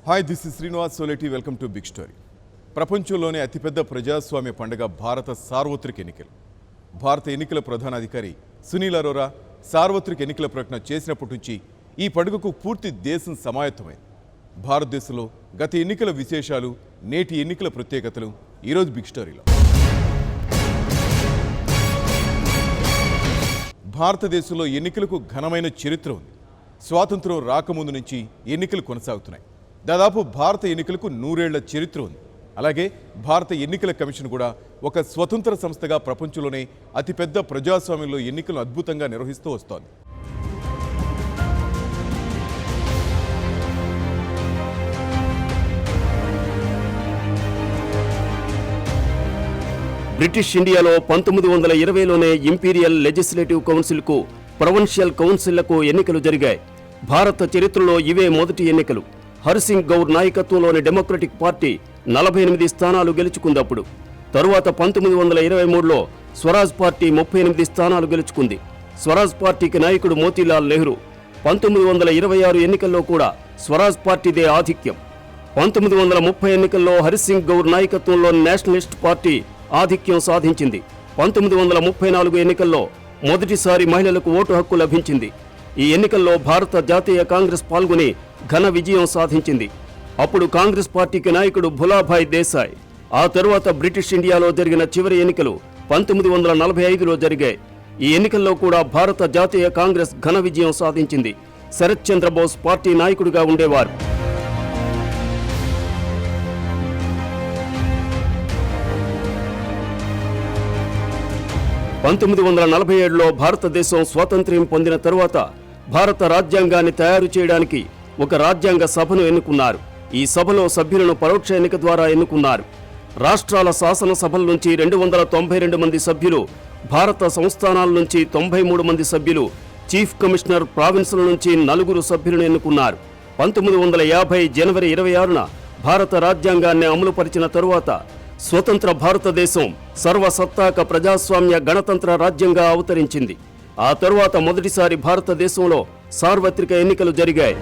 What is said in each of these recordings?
Hi this is Srinivas Soleti welcome to big story. ప్రపంచంలోనే అతిపెద్ద ప్రజాస్వామ్య పండుగ భారత సార్వత్రిక ఎన్నికలు. భారత ఎన్నికల ప్రధానాధికారి సునీల్ అరోరా సార్వత్రిక ఎన్నికల ప్రకటన చేసినప్పటి నుంచి ఈ పండుగకు పూర్తి దేశం సమాయత్తమైంది. భారతదేశంలో గత ఎన్నికల విశేషాలు, నేటి ఎన్నికల ప్రత్యేకతలు ఈరోజు బిగ్ స్టోరీలో. భారతదేశంలో ఎన్నికలకు ఘనమైన చరిత్ర ఉంది. స్వాతంత్రం రాకముందు నుంచి ఎన్నికలు కొనసాగుతున్నాయి. దాదాపు భారత ఎన్నికలకు 100 ఏళ్ల చరిత్ర ఉంది. అలాగే భారత ఎన్నికల కమిషన్ కూడా ఒక స్వతంత్ర సంస్థగా ప్రపంచంలోనే అతిపెద్ద ప్రజాస్వామ్యంలో ఎన్నికలను అద్భుతంగా నిర్వహిస్తూ వస్తోంది. బ్రిటిష్ ఇండియాలో 1920లోనే ఇంపీరియల్ లెజిస్లేటివ్ కౌన్సిల్కు, ప్రొవిన్షియల్ కౌన్సిళ్లకు ఎన్నికలు జరిగాయి. భారత చరిత్రలో ఇవే మొదటి ఎన్నికలు. హర్సింగ్ గౌర్ నాయకత్వంలోని డెమోక్రటిక్ పార్టీ 48 స్థానాలు గెలుచుకుందప్పుడు. తరువాత 1923లో స్వరాజ్ పార్టీ 38 స్థానాలు గెలుచుకుంది. స్వరాజ్ పార్టీకి నాయకుడు మోతీలాల్ నెహ్రూ. 1926 ఎన్నికల్లో కూడా స్వరాజ్ పార్టీదే ఆధిక్యం. 1930 ఎన్నికల్లో హర్సింగ్ గౌర్ నాయకత్వంలోని నేషనలిస్ట్ పార్టీ ఆధిక్యం సాధించింది. 1934 ఎన్నికల్లో మొదటిసారి మహిళలకు ఓటు హక్కు లభించింది. ఈ ఎన్నికల్లో భారత జాతీయ కాంగ్రెస్ పాల్గొని ఘన విజయం సాధించింది. అప్పుడు కాంగ్రెస్ పార్టీకి నాయకుడు భులాభాయ్ దేశాయ్. ఆ తరువాత బ్రిటిష్ ఇండియాలో జరిగిన చివరి ఎన్నికలు 1945లో జరిగాయి. ఈ ఎన్నికల్లో కూడా భారత జాతీయ కాంగ్రెస్ ఘన విజయం సాధించింది. శరత్ చంద్రబోస్ పార్టీ నాయకుడిగా ఉండేవారు. లో భారతదేశం స్వాతంత్ర్యం పొందిన తరువాత భారత రాజ్యాంగాన్ని తయారు చేయడానికి ఒక రాజ్యాంగ సభను ఎన్నుకున్నారు. ఈ సభలో సభ్యులను పరోక్ష ఎన్నిక ద్వారా ఎన్నుకున్నారు. రాష్ట్రాల శాసనసభల నుంచి 292 మంది సభ్యులు, భారత సంస్థానాల నుంచి 93 మంది సభ్యులు, చీఫ్ కమిషనర్ ప్రావిన్సుల నుంచి 4 సభ్యులను ఎన్నుకున్నారు. 1950 జనవరి 26న భారత రాజ్యాంగాన్ని అమలుపరిచిన తరువాత స్వతంత్ర భారతదేశం సర్వసత్తాక ప్రజాస్వామ్య గణతంత్ర రాజ్యంగా అవతరించింది. ఆ తరువాత మొదటిసారి భారతదేశంలో సార్వత్రిక ఎన్నికలు జరిగాయి.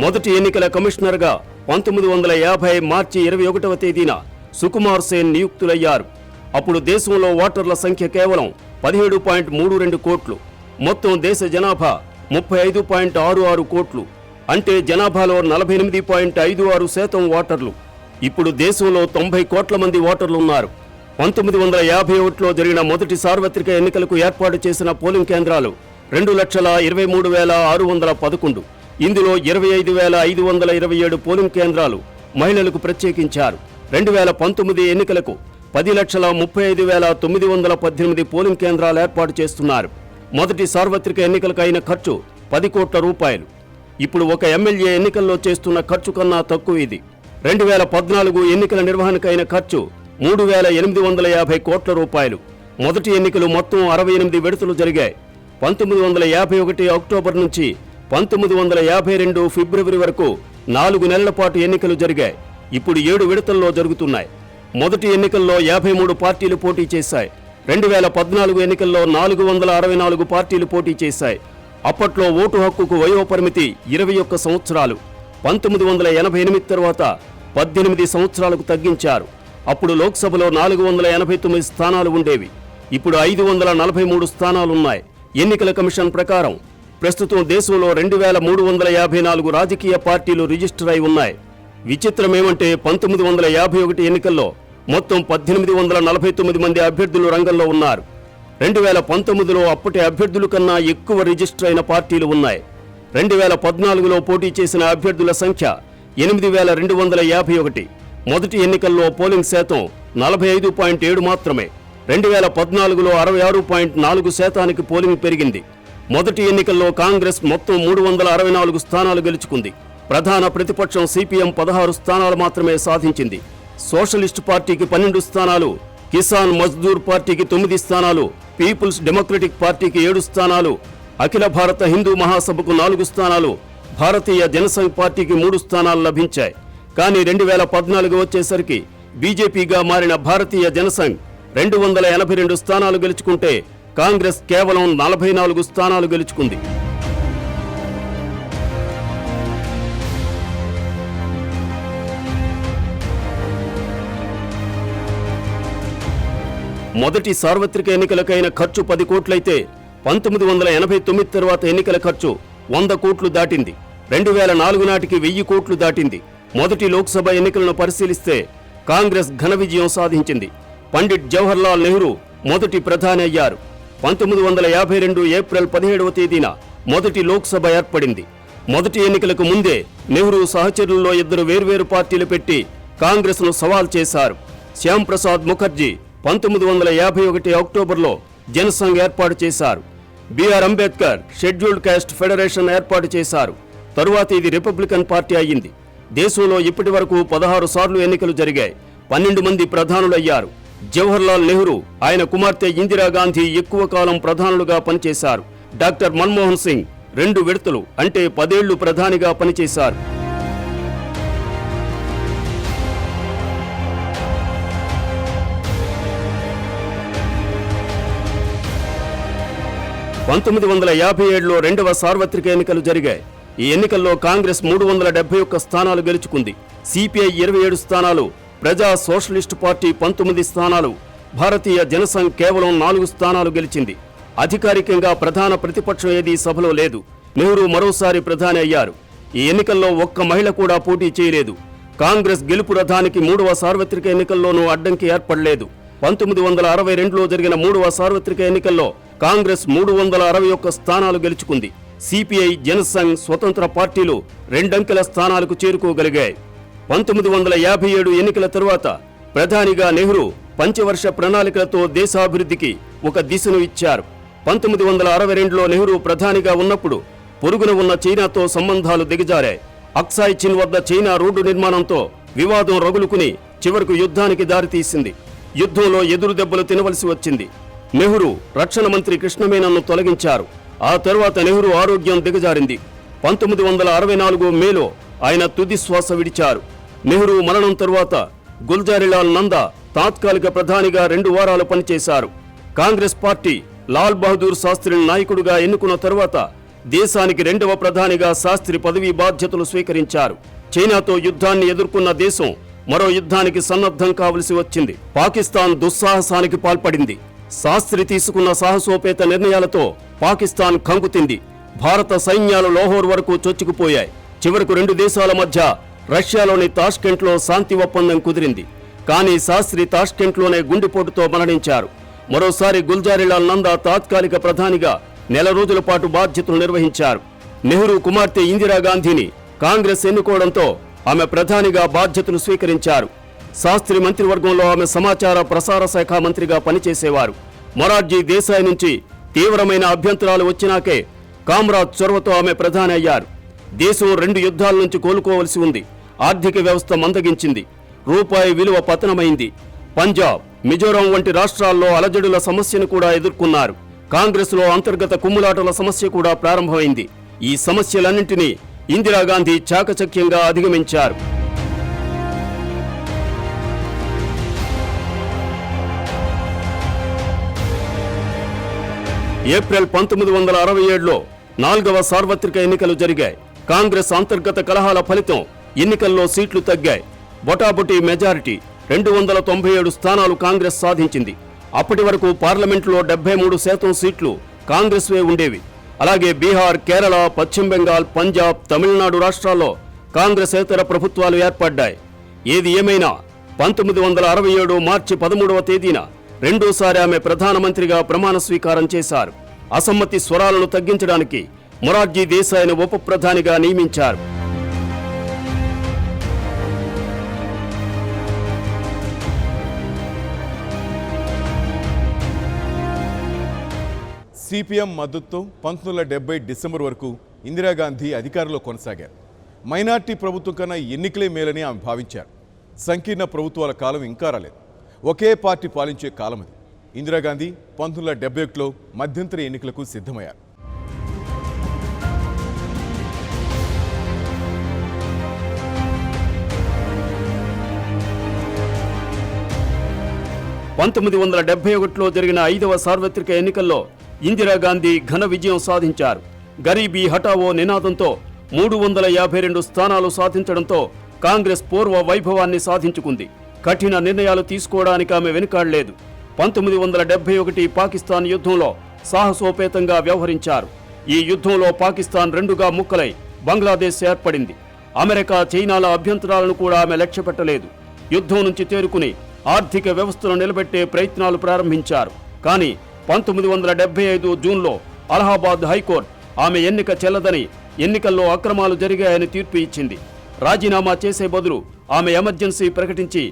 మొదటి ఎన్నికల కమిషనర్గా 1950 మార్చి 21వ తేదీన సుకుమార్ సేన్ నియుక్తులయ్యారు. అప్పుడు దేశంలో ఓటర్ల సంఖ్య కేవలం 17.32 కోట్లు. మొత్తం దేశ జనాభా 35.66 కోట్లు. అంటే జనాభాలో 48.56% ఓటర్లు. ఇప్పుడు దేశంలో 90 కోట్ల మంది ఓటర్లున్నారు. 1951లో జరిగిన మొదటి సార్వత్రిక ఎన్నికలకు ఏర్పాటు చేసిన పోలింగ్ కేంద్రాలు 2,23,611. ఇందులో 25,527 పోలింగ్ కేంద్రాలు మహిళలకు ప్రత్యేకించారు. 2019 ఎన్నికలకు 10,35,918 పోలింగ్ కేంద్రాలు ఏర్పాటు చేస్తున్నారు. మొదటి సార్వత్రిక ఎన్నికలకు అయిన ఖర్చు 10 కోట్ల రూపాయలు. ఇప్పుడు ఒక ఎమ్మెల్యే ఎన్నికల్లో చేస్తున్న ఖర్చు కన్నా తక్కువ ఇది. 2014 ఎన్నికల నిర్వహణకైన ఖర్చు 3,850 కోట్ల రూపాయలు. మొదటి ఎన్నికలు మొత్తం 68 విడతలు జరిగాయి. 1951 అక్టోబర్ నుంచి 1952 ఫిబ్రవరి వరకు 4 నెలల పాటు ఎన్నికలు జరిగాయి. ఇప్పుడు 7 విడతల్లో జరుగుతున్నాయి. మొదటి ఎన్నికల్లో 53 పార్టీలు పోటీ చేశాయి. 2014 ఎన్నికల్లో 464 పార్టీలు పోటీ చేశాయి. అప్పట్లో ఓటు హక్కుకు వయోపరిమితి 21 సంవత్సరాలు. 1988 తర్వాత 18 సంవత్సరాలకు తగ్గించారు. అప్పుడు లోక్సభలో 489 స్థానాలు ఉండేవి. ఇప్పుడు 543 స్థానాలున్నాయి. ఎన్నికల కమిషన్ ప్రకారం ప్రస్తుతం దేశంలో 2,354 రాజకీయ పార్టీలు రిజిస్టర్ అయి ఉన్నాయి. విచిత్రమేమంటే 1951 ఎన్నికల్లో మొత్తం 1849 మంది అభ్యర్థులు రంగంలో ఉన్నారు. 2019లో అప్పటి అభ్యర్థుల కన్నా ఎక్కువ రిజిస్టర్ అయిన పార్టీలు ఉన్నాయి. 2014లో పోటీ చేసిన అభ్యర్థుల సంఖ్య 8,251. మొదటి ఎన్నికల్లో పోలింగ్ శాతం 45.7 మాత్రమే. 2014లో 66.4% పోలింగ్ పెరిగింది. మొదటి ఎన్నికల్లో కాంగ్రెస్ మొత్తం 364 స్థానాలు గెలుచుకుంది. ప్రధాన ప్రతిపక్షం సిపిఎం 16 స్థానాలు మాత్రమే సాధించింది. సోషలిస్టు పార్టీకి 12 స్థానాలు, కిసాన్ మజ్దూర్ పార్టీకి 9 స్థానాలు, పీపుల్స్ డెమోక్రటిక్ పార్టీకి 7 స్థానాలు, అఖిల భారత హిందూ మహాసభకు 4 స్థానాలు, భారతీయ జనసంఘ్ పార్టీకి 3 స్థానాలు లభించాయి. కానీ 2014 వచ్చేసరికి బీజేపీగా మారిన భారతీయ జనసంఘ్ 282 స్థానాలు గెలుచుకుంటే కాంగ్రెస్ కేవలం 44 స్థానాలు గెలుచుకుంది. మొదటి సార్వత్రిక ఎన్నికలకైన ఖర్చు 10 కోట్లయితే 1989 తర్వాత ఎన్నికల ఖర్చు 100 కోట్లు దాటింది. 2004 నాటికి 1000 కోట్లు దాటింది. మొదటి లోక్సభ ఎన్నికలను పరిశీలిస్తే కాంగ్రెస్ ఘన విజయం సాధించింది. పండిట్ జవహర్లాల్ నెహ్రూ మొదటి ప్రధాని అయ్యారు. 1952 ఏప్రిల్ 17వ తేదీన మొదటి లోక్సభ ఏర్పడింది. మొదటి ఎన్నికలకు ముందే నెహ్రూ సహచరుల్లో 2 వేర్వేరు పార్టీలు పెట్టి కాంగ్రెస్ను సవాల్ చేశారు. శ్యామ్ ప్రసాద్ ముఖర్జీ 1951 అక్టోబర్లో జనసంఘ్ ఏర్పాటు చేశారు. B R Ambedkar scheduled caste federation ఏర్పాటు చేశారు. తరువాత ఇది రిపబ్లికన్ పార్టీ అయ్యింది. దేశంలో ఇప్పటి వరకు 16 సార్లు ఎన్నికలు జరిగాయి. 12 మంది ప్రధానులయ్యారు. జవహర్లాల్ నెహ్రూ, ఆయన కుమార్తె ఇందిరాగాంధీ ఎక్కువ కాలం ప్రధానులుగా పనిచేశారు. డాక్టర్ మన్మోహన్ సింగ్ 2 విడతలు అంటే 10 ఏళ్లు ప్రధానిగా పనిచేశారు. పంతొమ్మిది 1957లో రెండవ సార్వత్రిక ఎన్నికలు జరిగాయి. ఈ ఎన్నికల్లో కాంగ్రెస్ 371 స్థానాలు గెలుచుకుంది. సిపిఐ 27 స్థానాలు, ప్రజా సోషలిస్టు పార్టీ 19 స్థానాలు, భారతీయ జనసంఘ్ కేవలం 4 స్థానాలు గెలిచింది. అధికారికంగా ప్రధాన ప్రతిపక్షం ఏదీ సభలో లేదు. నెహ్రూ మరోసారి ప్రధాని అయ్యారు. ఈ ఎన్నికల్లో ఒక్క మహిళ కూడా పోటీ చేయలేదు. కాంగ్రెస్ గెలుపు రథానికి 3వ సార్వత్రిక ఎన్నికల్లోనూ అడ్డంకి ఏర్పడలేదు. 1962లో జరిగిన 3వ సార్వత్రిక ఎన్నికల్లో కాంగ్రెస్ 361 స్థానాలు గెలుచుకుంది. సిపిఐ, జనసంఘ్, స్వతంత్ర పార్టీలు 2 అంకెల స్థానాలకు చేరుకోగలిగాయి. 1957 ఎన్నికల తరువాత ప్రధానిగా నెహ్రూ పంచవర్ష ప్రణాళికలతో దేశాభివృద్ధికి ఒక దిశను ఇచ్చారు. 1962లో నెహ్రూ ప్రధానిగా ఉన్నప్పుడు పొరుగున ఉన్న చైనాతో సంబంధాలు దిగజారాయి. అక్సాయ్ చిన్ వద్ద చైనా రోడ్డు నిర్మాణంతో వివాదం రగులుకుని చివరకు యుద్ధానికి దారితీసింది. యుద్ధంలో ఎదురు దెబ్బలు తినవలసి వచ్చింది. నెహ్రూ రక్షణ మంత్రి కృష్ణమేనన్ను తొలగించారు. ఆ తరువాత నెహ్రూ ఆరోగ్యం దిగజారింది. 1964 మేలో ఆయన తుది శ్వాస విడిచారు. నెహ్రూ మరణం తరువాత గుల్జారీలాల్ నందా తాత్కాలిక ప్రధానిగా 2 వారాలు పనిచేశారు. కాంగ్రెస్ పార్టీ లాల్ బహదూర్ శాస్త్రిని నాయకుడిగా ఎన్నుకున్న తరువాత దేశానికి 2వ ప్రధానిగా శాస్త్రి పదవీ బాధ్యతలు స్వీకరించారు. చైనాతో యుద్ధాన్ని ఎదుర్కొన్న దేశం మరో యుద్ధానికి సన్నద్ధం కావలసి వచ్చింది. పాకిస్తాన్ దుస్సాహసానికి పాల్పడింది. శాస్త్రి తీసుకున్న సాహసోపేత నిర్ణయాలతో పాకిస్తాన్ కంగుతింది. భారత సైన్యాలు లాహోర్ వరకు చొచ్చుకుపోయాయి. చివరకు 2 దేశాల మధ్య రష్యాలోని తాష్కెంట్లో శాంతి ఒప్పందం కుదిరింది. కానీ శాస్త్రి తాష్కెంట్లోనే గుండెపోటుతో మరణించారు. మరోసారి గుల్జారీలాల్ నందా తాత్కాలిక ప్రధానిగా 4 రోజుల పాటు బాధ్యతలు నిర్వహించారు. నెహ్రూ కుమార్తె ఇందిరాగాంధీని కాంగ్రెస్ ఎన్నుకోవడంతో ఆమె ప్రధానిగా బాధ్యతలు స్వీకరించారు. శాస్త్రి మంత్రివర్గంలో ఆమె సమాచార ప్రసార శాఖ మంత్రిగా పనిచేసేవారు. మొరార్జీ దేశాయ్ నుంచి తీవ్రమైన అభ్యంతరాలు వచ్చినాకే కామ్రాజ్ చొరవతో ఆమె ప్రధాని అయ్యారు. దేశం 2 యుద్ధాల నుంచి కోలుకోవలసి ఉంది. ఆర్థిక వ్యవస్థ మందగించింది. రూపాయి విలువ పతనమైంది. పంజాబ్, మిజోరాం వంటి రాష్ట్రాల్లో అలజడుల సమస్యను కూడా ఎదుర్కొన్నారు. కాంగ్రెస్లో అంతర్గత కుమ్ములాటల సమస్య కూడా ప్రారంభమైంది. ఈ సమస్యలన్నింటినీ ఇందిరాగాంధీ చాకచక్యంగా అధిగమించారు. ఏప్రిల్ 1967లో 4వ సార్వత్రిక ఎన్నికలు జరిగాయి. కాంగ్రెస్ అంతర్గత కలహాల ఫలితం ఎన్నికల్లో సీట్లు తగ్గాయి. బొటాబొటీ మెజారిటీ 297 స్థానాలు కాంగ్రెస్ సాధించింది. అప్పటి వరకు పార్లమెంటులో 73% సీట్లు కాంగ్రెస్వే ఉండేవి. అలాగే బీహార్, కేరళ, పశ్చిమ బెంగాల్, పంజాబ్, తమిళనాడు రాష్ట్రాల్లో కాంగ్రెసేతర ప్రభుత్వాలు ఏర్పడ్డాయి. ఏది ఏమైనా 1967 మార్చి 13వ తేదీన రెండోసారి ఆమె ప్రధానమంత్రిగా ప్రమాణ స్వీకారం చేశారు. అసమ్మతి స్వరాలను తగ్గించడానికి మొరార్జీ దేశాయ్ను ఉప ప్రధానిగా నియమించారు. సిపిఎం మద్దతుతో 1970 డిసెంబర్ వరకు ఇందిరాగాంధీ అధికారంలో కొనసాగారు. మైనార్టీ ప్రభుత్వం కన్నా ఎన్నికలే మేలని ఆమె భావించారు. సంకీర్ణ ప్రభుత్వాల కాలం ఇంకా రాలేదు. ఒకే పార్టీ పాలించే కాలం అది. ఇందిరాగాంధీ 1971లో మధ్యంతర ఎన్నికలకు సిద్ధమయ్యారు. 1971లో జరిగిన 5వ సార్వత్రిక ఎన్నికల్లో ఇందిరాగాంధీ ఘన విజయం సాధించారు. గరీబీ హఠావో నినాదంతో 352 స్థానాలు సాధించడంతో కాంగ్రెస్ పూర్వ వైభవాన్ని సాధించుకుంది. కఠిన నిర్ణయాలు తీసుకోవడానికి ఆమె వెనుకాడలేదు. 1971 పాకిస్తాన్ యుద్ధంలో సాహసోపేతంగా వ్యవహరించారు. ఈ యుద్ధంలో పాకిస్తాన్ రెండుగా ముక్కలై బంగ్లాదేశ్ ఏర్పడింది. అమెరికా, చైనాల అభ్యంతరాలను కూడా ఆమె లక్ష్యపెట్టలేదు. యుద్ధం నుంచి తేరుకుని ఆర్థిక వ్యవస్థను నిలబెట్టే ప్రయత్నాలు ప్రారంభించారు. కానీ 1975 జూన్లో అలహాబాద్ హైకోర్టు ఆమె ఎన్నిక చెల్లదని, ఎన్నికల్లో అక్రమాలు జరిగాయని తీర్పు ఇచ్చింది. రాజీనామా చేసే బదులు ఆమె ఎమర్జెన్సీ ప్రకటించి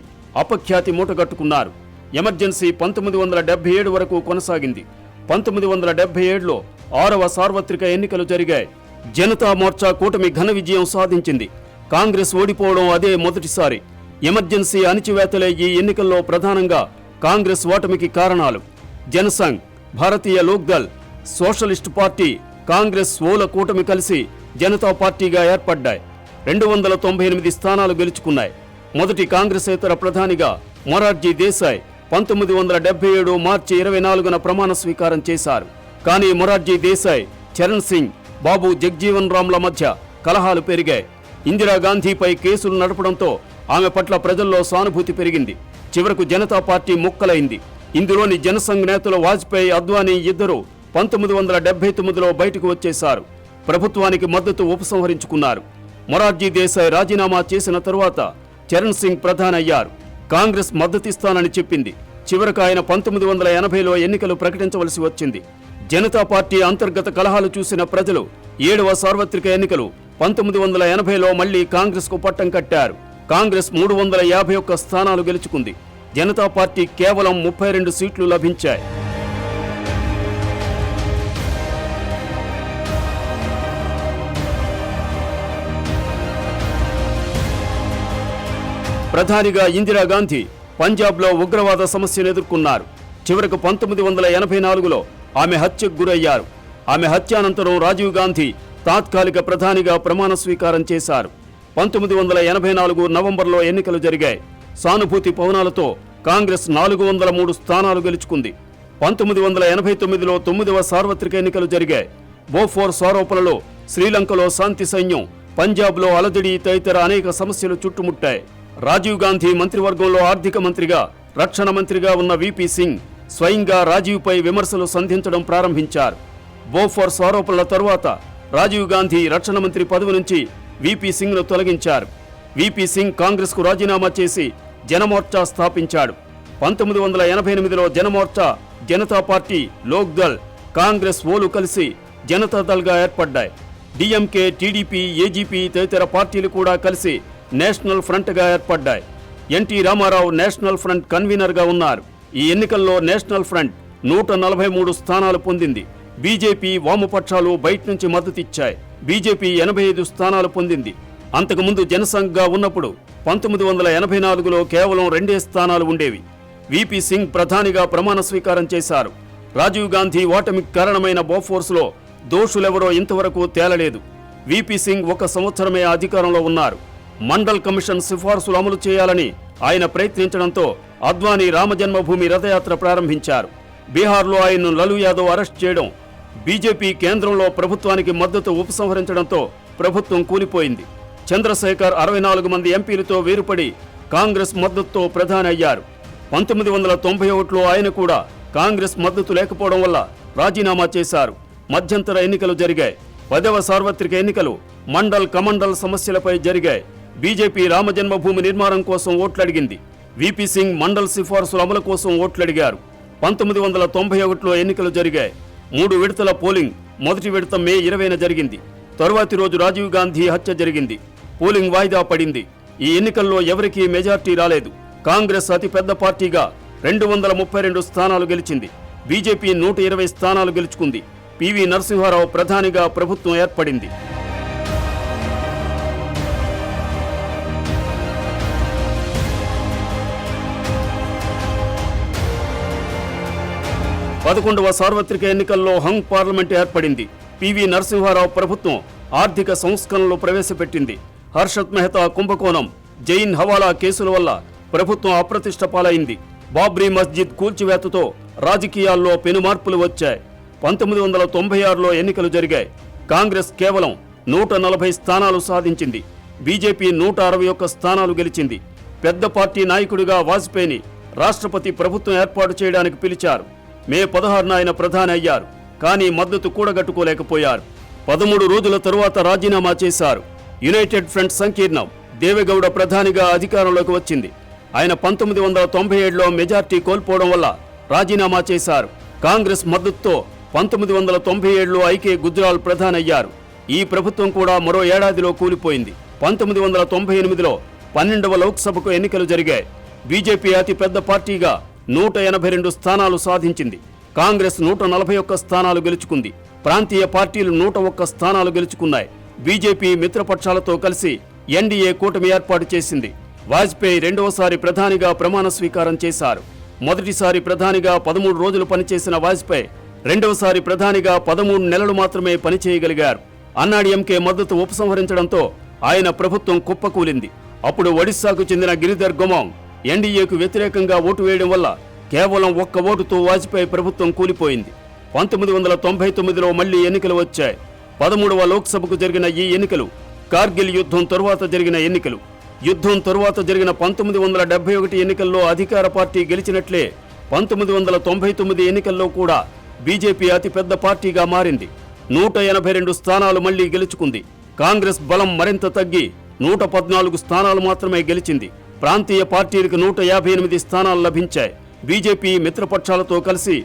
అపఖ్యాతి మూటగట్టుకున్నారు. ఎమర్జెన్సీ 1977 వరకు కొనసాగింది. 1977లో 6వ సార్వత్రిక ఎన్నికలు జరిగాయి. జనతా మోర్చా కూటమి ఘన విజయం సాధించింది. కాంగ్రెస్ ఓడిపోవడం అదే మొదటిసారి. ఎమర్జెన్సీ అణిచివేతలే ఈ ఎన్నికల్లో ప్రధానంగా కాంగ్రెస్ ఓటమికి కారణాలు. జనసంఘ్, భారతీయ లోక్దల్, సోషలిస్టు పార్టీ, కాంగ్రెస్ ఓల కూటమి కలిసి జనతా పార్టీగా ఏర్పడ్డాయి. 298 స్థానాలు గెలుచుకున్నాయి. మొదటి కాంగ్రెసేతర ప్రధానిగా మొరార్జీ దేశాయ్ 1977 మార్చి 24న ప్రమాణ స్వీకారం చేశారు. కానీ మొరార్జీ దేశాయ్, చరణ్ సింగ్, బాబు జగ్జీవన్ రామ్ల మధ్య కలహాలు పెరిగాయి. ఇందిరాగాంధీపై కేసులు నడపడంతో ఆమె పట్ల ప్రజల్లో సానుభూతి పెరిగింది. చివరకు జనతా పార్టీ ముక్కలైంది. ఇందులోని జనసంఘ్ నేతలు వాజ్పేయి, అద్వానీ ఇద్దరు 1979లో బయటకు వచ్చేశారు. ప్రభుత్వానికి మద్దతు ఉపసంహరించుకున్నారు. మొరార్జీ దేశాయ్ రాజీనామా చేసిన తరువాత చరణ్ సింగ్ ప్రధాని అయ్యారు. కాంగ్రెస్ మద్దతిస్తానని చెప్పింది. చివరకు ఆయన 1980లో ఎన్నికలు ప్రకటించవలసి వచ్చింది. జనతా పార్టీ అంతర్గత కలహాలు చూసిన ప్రజలు 7వ సార్వత్రిక ఎన్నికలు 1980లో మళ్లీ కాంగ్రెస్కు పట్టం కట్టారు. కాంగ్రెస్ 351 స్థానాలు గెలుచుకుంది. జనతా పార్టీ కేవలం 32 సీట్లు లభించాయి. ప్రధానిగా ఇందిరాగాంధీ పంజాబ్లో ఉగ్రవాద సమస్యను ఎదుర్కొన్నారు. చివరకు 1984లో ఆమె హత్యకు గురయ్యారు. ఆమె హత్యానంతరం రాజీవ్ గాంధీ తాత్కాలిక ప్రధానిగా ప్రమాణ స్వీకారం చేశారు. 1984 నవంబర్లో ఎన్నికలు జరిగాయి. సానుభూతి పవనాలతో కాంగ్రెస్ 403 స్థానాలు గెలుచుకుంది. 1989లో 9వ సార్వత్రిక ఎన్నికలు జరిగాయి. బోఫోర్స్ ఆరోపణలో శ్రీలంకలో శాంతి సైన్యం, పంజాబ్లో అలజడి తదితర అనేక సమస్యలు చుట్టుముట్టాయి. రాజీవ్ గాంధీ మంత్రివర్గంలో ఆర్థిక మంత్రిగా, రక్షణ మంత్రిగా ఉన్న విపి సింగ్ స్వయంగా రాజీవ్పై విమర్శలు సంధించడం ప్రారంభించారు. బోఫోర్స్ ఆరోపణల తరువాత రాజీవ్ గాంధీ రక్షణ మంత్రి పదవి నుంచి విపి సింగ్ను తొలగించారు. విపి సింగ్ కాంగ్రెస్కు రాజీనామా చేసి జనమోర్చా స్థాపించాడు. 1988లో జనమోర్చా, జనతా పార్టీ, లోక్దల్, కాంగ్రెస్ ఓలు కలిసి జనతాదళ్గా ఏర్పడ్డాయి. డిఎంకే, టీడీపీ, ఏజీపీ తదితర పార్టీలు కూడా కలిసి నేషనల్ ఫ్రంట్గా ఏర్పడ్డాయి. ఎన్టీ రామారావు నేషనల్ ఫ్రంట్ కన్వీనర్గా ఉన్నారు. ఈ ఎన్నికల్లో నేషనల్ ఫ్రంట్ 143 స్థానాలు పొందింది. బీజేపీ, వామపక్షాలు బయట నుంచి మద్దతిచ్చాయి. బీజేపీ 85 స్థానాలు పొందింది. అంతకుముందు జనసంఘ్గా ఉన్నప్పుడు 1984లో కేవలం 2 స్థానాలు ఉండేవి. విపి సింగ్ ప్రధానిగా ప్రమాణ స్వీకారం చేశారు. రాజీవ్ గాంధీ ఓటమికి కారణమైన బోఫోర్స్లో దోషులెవరో ఇంతవరకు తేలలేదు. విపి సింగ్ 1 సంవత్సరమే అధికారంలో ఉన్నారు. మండల్ కమిషన్ సిఫార్సులు అమలు చేయాలని ఆయన ప్రయత్నించడంతో అద్వానీ రామజన్మభూమి రథయాత్ర ప్రారంభించారు. బీహార్లో ఆయన్ను లలూ యాదవ్ అరెస్ట్ చేయడం, బీజేపీ కేంద్రంలో ప్రభుత్వానికి మద్దతు ఉపసంహరించడంతో ప్రభుత్వం కూలిపోయింది. చంద్రశేఖర్ 64 మంది ఎంపీలతో వేరుపడి కాంగ్రెస్ మద్దతుతో ప్రధాని అయ్యారు. 1991లో ఆయన కూడా కాంగ్రెస్ మద్దతు లేకపోవడం వల్ల రాజీనామా చేశారు. మధ్యంతర ఎన్నికలు జరిగాయి. 10వ సార్వత్రిక ఎన్నికలు మండల్, కమండల్ సమస్యలపై జరిగాయి. బీజేపీ రామజన్మభూమి నిర్మాణం కోసం ఓట్లడిగింది. విపి సింగ్ మండల్ సిఫార్సుల అమలు కోసం ఓట్లడిగారు. 1991లో ఎన్నికలు జరిగాయి. 3 విడతల పోలింగ్. మొదటి విడత మే 20న జరిగింది. తరువాతి రోజు రాజీవ్ గాంధీ హత్య జరిగింది. పోలింగ్ వాయిదా పడింది. ఈ ఎన్నికల్లో ఎవరికీ మెజార్టీ రాలేదు. కాంగ్రెస్ అతిపెద్ద పార్టీగా 232 స్థానాలు గెలిచింది. బీజేపీ 120 స్థానాలు గెలుచుకుంది. పివి నరసింహారావు ప్రధానిగా ప్రభుత్వం ఏర్పడింది. 11వ సార్వత్రిక ఎన్నికల్లో హంగ్ పార్లమెంట్ ఏర్పడింది. పివి నరసింహారావు ప్రభుత్వం ఆర్థిక సంస్కరణలు ప్రవేశపెట్టింది. హర్షత్ మెహతా కుంభకోణం, జైన్ హవాలా కేసుల వల్ల ప్రభుత్వం అప్రతిష్ట పాలైంది. బాబ్రీ మస్జిద్ కూల్చివేతతో రాజకీయాల్లో పెనుమార్పులు వచ్చాయి. 1996లో ఎన్నికలు జరిగాయి. కాంగ్రెస్ కేవలం 140 స్థానాలు సాధించింది. బీజేపీ 161 స్థానాలు గెలిచింది. పెద్ద పార్టీ నాయకుడిగా వాజ్పేయిని రాష్ట్రపతి ప్రభుత్వం ఏర్పాటు చేయడానికి పిలిచారు. మే 16న ఆయన ప్రధాని అయ్యారు. కానీ మద్దతు కూడగట్టుకోలేకపోయారు. 13 రోజుల తరువాత రాజీనామా చేశారు. యునైటెడ్ ఫ్రంట్ సంకీర్ణం దేవెగౌడ ప్రధానిగా అధికారంలోకి వచ్చింది. ఆయన 1997లో మెజార్టీ కోల్పోవడం వల్ల రాజీనామా చేశారు. కాంగ్రెస్ మద్దతుతో 1997లో ఐకే గుజ్రాల్ ప్రధాని అయ్యారు. ఈ ప్రభుత్వం కూడా మరో ఏడాదిలో కూలిపోయింది. 1998లో 12వ లోక్సభకు ఎన్నికలు జరిగాయి. బీజేపీ అతి పెద్ద పార్టీగా 182 స్థానాలు సాధించింది. కాంగ్రెస్ 141 స్థానాలు గెలుచుకుంది. ప్రాంతీయ పార్టీలు 101 స్థానాలు గెలుచుకున్నాయి. బీజేపీ మిత్రపక్షాలతో కలిసి ఎన్డీఏ కూటమి ఏర్పాటు చేసింది. వాజ్పేయి రెండవసారి ప్రధానిగా ప్రమాణ స్వీకారం చేశారు. మొదటిసారి ప్రధానిగా 13 రోజులు పనిచేసిన వాజ్పేయి రెండవసారి ప్రధానిగా 13 నెలలు మాత్రమే పనిచేయగలిగారు. అన్నాడీఎంకే మద్దతు ఉపసంహరించడంతో ఆయన ప్రభుత్వం కుప్పకూలింది. అప్పుడు ఒడిశాకు చెందిన గిరిధర్ గోమాంగ్ ఎన్డీఏకు వ్యతిరేకంగా ఓటు వేయడం వల్ల కేవలం 1 ఓటుతో వాజ్పేయి ప్రభుత్వం కూలిపోయింది. 1999లో మళ్లీ ఎన్నికలు వచ్చాయి. 13వ లోక్సభకు జరిగిన ఈ ఎన్నికలు కార్గిల్ యుద్ధం తరువాత జరిగిన ఎన్నికలు. యుద్ధం తరువాత జరిగిన 1971 ఎన్నికల్లో అధికార పార్టీ గెలిచినట్లే 1999 ఎన్నికల్లో కూడా బీజేపీ అతిపెద్ద పార్టీగా మారింది. 182 స్థానాలు మళ్లీ గెలుచుకుంది. కాంగ్రెస్ బలం మరింత తగ్గి 114 స్థానాలు మాత్రమే గెలిచింది. ప్రాంతీయ పార్టీలకు 158 స్థానాలు లభించాయి. బీజేపీ మిత్రపక్షాలతో కలిసి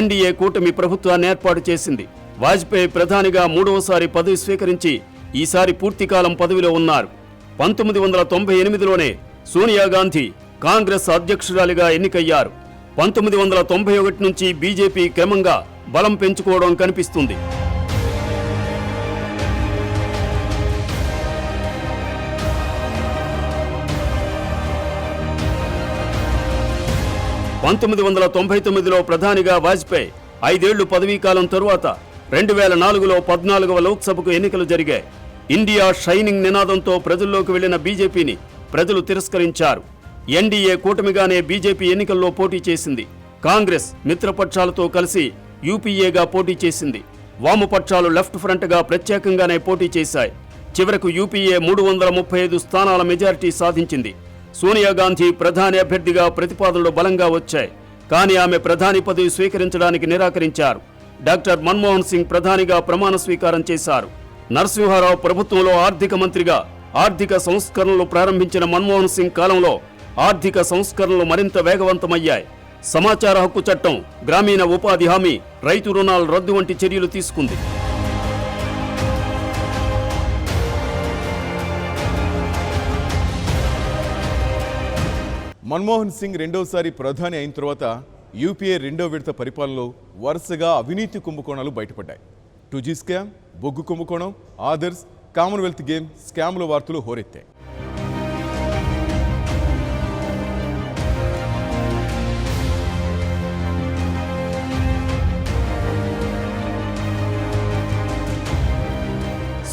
ఎన్డీఏ కూటమి ప్రభుత్వాన్ని ఏర్పాటు చేసింది. వాజ్పేయి ప్రధానిగా 3వసారి పదవి స్వీకరించి ఈసారి పూర్తికాలం పదవిలో ఉన్నారు. 1998లోనే సోనియా గాంధీ కాంగ్రెస్ అధ్యక్షురాలిగా ఎన్నికయ్యారు. 1991 నుంచి బీజేపీ క్రమంగా బలం పెంచుకోవడం కనిపిస్తుంది. లో ప్రధానిగా వాజ్పేయి 5 ఏళ్లు పదవీకాలం తరువాత 2004లో 14వ లోక్సభకు ఎన్నికలు జరిగాయి. ఇండియా షైనింగ్ నినాదంతో ప్రజల్లోకి వెళ్లిన బీజేపీని ప్రజలు తిరస్కరించారు. ఎన్డీఏ కూటమిగానే బీజేపీ ఎన్నికల్లో పోటీ చేసింది. కాంగ్రెస్ మిత్రపక్షాలతో కలిసి యూపీఏగా పోటీ చేసింది. వామపక్షాలు లెఫ్ట్ ఫ్రంట్గా ప్రత్యేకంగానే పోటీ చేశాయి. చివరకు యూపీఏ 335 స్థానాల మెజారిటీ సాధించింది. సోనియా గాంధీ ప్రధాని అభ్యర్థిగా ప్రతిపాదనలు బలంగా వచ్చాయి. కానీ ఆమె ప్రధాని పదవి స్వీకరించడానికి నిరాకరించారు. డాక్టర్ మన్మోహన్ సింగ్ ప్రధానిగా ప్రమాణ స్వీకారం చేశారు. నరసింహారావు ప్రభుత్వంలో ఆర్థిక మంత్రిగా ఆర్థిక సంస్కరణలు ప్రారంభించిన మన్మోహన్ సింగ్ కాలంలో ఆర్థిక సంస్కరణలు మరింత వేగవంతమయ్యాయి. సమాచార హక్కు చట్టం, గ్రామీణ ఉపాధి హామీ, రైతు రుణాల రద్దు వంటి చర్యలు తీసుకుంది. మన్మోహన్ సింగ్ రెండవసారి ప్రధాని అయిన తర్వాత యూపీఏ రెండో విడత పరిపాలనలో వరుసగా అవినీతి కుంభకోణాలు బయటపడ్డాయి. 2G స్కామ్, బొగ్గు కుంభకోణం, ఆదర్స్, కామన్వెల్త్ గేమ్ స్కామ్ల వార్తలు హోరెత్తాయి.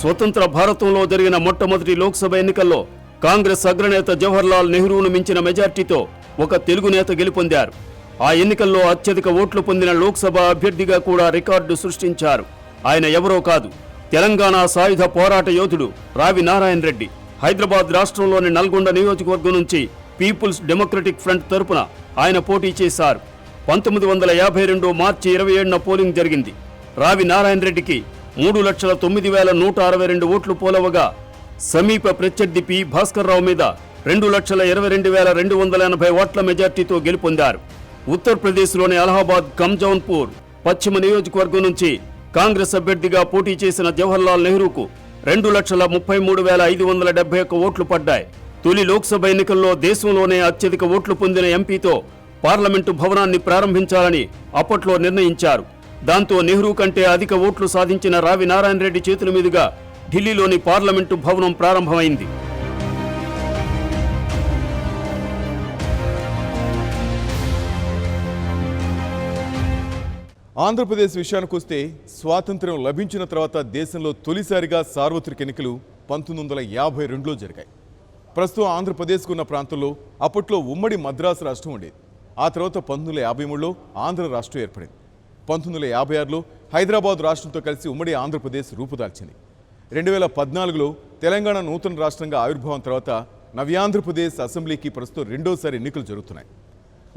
స్వతంత్ర భారతంలో జరిగిన మొట్టమొదటి లోక్సభ ఎన్నికల్లో కాంగ్రెస్ అగ్రనేత జవహర్లాల్ నెహ్రూను మించిన మెజార్టీతో ఒక తెలుగు నేత గెలుపొందారు. ఆ ఎన్నికల్లో అత్యధిక ఓట్లు పొందిన లోక్సభ అభ్యర్థిగా కూడా రికార్డు సృష్టించారు. ఆయన ఎవరో కాదు, తెలంగాణ సాయుధ పోరాట యోధుడు రావి నారాయణ రెడ్డి. హైదరాబాద్ రాష్ట్రంలోని నల్గొండ నియోజకవర్గం నుంచి పీపుల్స్ డెమోక్రటిక్ ఫ్రంట్ తరపున ఆయన పోటీ చేశారు. 1952 మార్చి 27న పోలింగ్ జరిగింది. రావి నారాయణ రెడ్డికి 3,09,162 ఓట్లు పోలవగా సమీప ప్రత్యర్థి పి భాస్కర్రావు మీద 2,22,280 ఓట్ల మెజార్టీతో గెలుపొందారు. ఉత్తరప్రదేశ్లోని అలహాబాద్ కమ్జౌన్పూర్ పశ్చిమ నియోజకవర్గం నుంచి కాంగ్రెస్ అభ్యర్థిగా పోటీ చేసిన జవహర్లాల్ నెహ్రూకు 2,33,571 ఓట్లు పడ్డాయి. తొలి లోక్సభ ఎన్నికల్లో దేశంలోనే అత్యధిక ఓట్లు పొందిన ఎంపీతో పార్లమెంటు భవనాన్ని ప్రారంభించాలని అప్పట్లో నిర్ణయించారు. దాంతో నెహ్రూ కంటే అధిక ఓట్లు సాధించిన రావి నారాయణ రెడ్డి చేతుల మీదుగా ఢిల్లీలోని పార్లమెంటు భవనం ప్రారంభమైంది. ఆంధ్రప్రదేశ్ విషయానికి వస్తే స్వాతంత్ర్యం లభించిన తర్వాత దేశంలో తొలిసారిగా సార్వత్రిక ఎన్నికలు 1952లో జరిగాయి. ప్రస్తుతం ఆంధ్రప్రదేశ్కు ఉన్న ప్రాంతంలో అప్పట్లో ఉమ్మడి మద్రాసు రాష్ట్రం ఉండేది. ఆ తర్వాత 1953లో ఆంధ్ర రాష్ట్రం ఏర్పడింది. 1956లో హైదరాబాద్ రాష్ట్రంతో కలిసి ఉమ్మడి ఆంధ్రప్రదేశ్ రూపుదాల్చింది. 2014లో తెలంగాణ నూతన రాష్ట్రంగా ఆవిర్భావం తర్వాత నవ్యాంధ్రప్రదేశ్ అసెంబ్లీకి ప్రస్తుతం రెండోసారి ఎన్నికలు జరుగుతున్నాయి.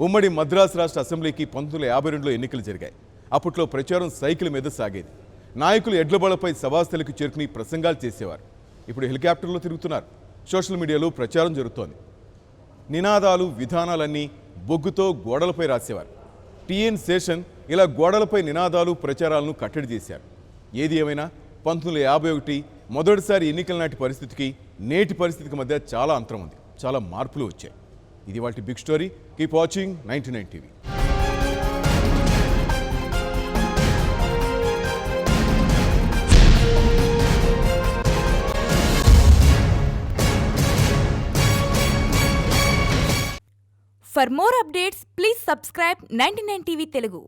ఉమ్మడి మద్రాసు రాష్ట్ర అసెంబ్లీకి 1952లో ఎన్నికలు జరిగాయి. అప్పట్లో ప్రచారం సైకిల్ మీద సాగేది. నాయకులు ఎడ్లబళ్లపై సభాస్థలికి చేరుకుని ప్రసంగాలు చేసేవారు. ఇప్పుడు హెలికాప్టర్లో తిరుగుతున్నారు. సోషల్ మీడియాలో ప్రచారం జరుగుతోంది. నినాదాలు విధానాలన్నీ బొగ్గుతో గోడలపై రాసేవారు. టిఎన్ శేషన్ ఇలా గోడలపై నినాదాలు ప్రచారాలను కట్టడి చేశారు. ఏది ఏమైనా 1951 మొదటిసారి ఎన్నికల నాటి పరిస్థితికి నేటి పరిస్థితికి మధ్య చాలా అంతరం ఉంది. చాలా మార్పులు వచ్చాయి. ఇది వాటి big story. Keep watching 99 TV. For more updates, please subscribe 99 TV Telugu.